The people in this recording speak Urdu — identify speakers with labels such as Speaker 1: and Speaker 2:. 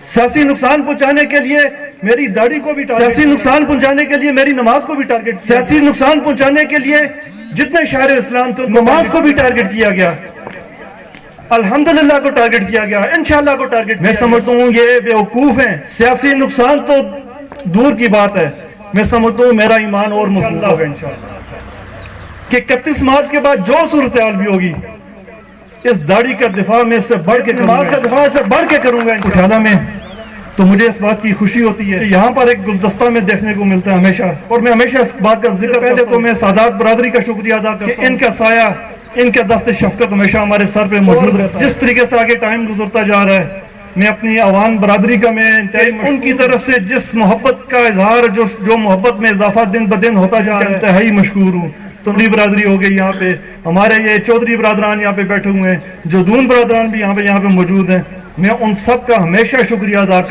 Speaker 1: سیاسی نقصان پہنچانے کے لیے میری داڑھی کو بھی سیاسی نقصان پہنچانے کے لیے میری نماز کو بھی ٹارگٹ، سیاسی نقصان پہنچانے کے لیے جتنے شاعر اسلام تھے نماز کو بھی ٹارگٹ کیا گیا، الحمدللہ کو ٹارگٹ کیا گیا، انشاءاللہ کو ٹارگٹ۔ میں سمجھتا ہوں یہ بیوقوف ہیں، سیاسی نقصان تو دور کی بات ہے، میں سمجھتا ہوں میرا ایمان اور مضبوط ہوگا انشاءاللہ کہ 31 مارچ کے بعد جو صورتحال بھی ہوگی اس داڑھی کا دفاع میں اس سے بڑھ کے نماز کا دفاع سے بڑھ کے کروں گا انشاءاللہ میں۔ تو مجھے اس بات کی خوشی ہوتی ہے کہ یہاں پر ایک گلدستہ میں دیکھنے کو ملتا ہے ہمیشہ، اور میں ہمیشہ اس بات کا ذکر پہلے تو میں سادات برادری کا شکریہ ادا کرتا ہوں کہ ان کا سایہ، ان کا دست شفقت ہمیشہ ہمارے سر پہ موجود رہتا ہے۔ جس طریقے سے آگے ٹائم گزرتا جا رہا ہے میں اپنی عوام برادری کا میں ان کی طرف سے جس محبت کا اظہار، جو محبت میں اضافہ دن بدن ہوتا جا رہا ہے، انتہائی مشکور ہوں۔ تندی برادری ہو گئی یہاں پہ، ہمارے یہ چودھری برادران یہاں پہ بیٹھے ہوئے ہیں، جو دون برادران بھی یہاں پہ موجود ہیں، میں ان سب کا ہمیشہ شکریہ ادا کرتا ہوں۔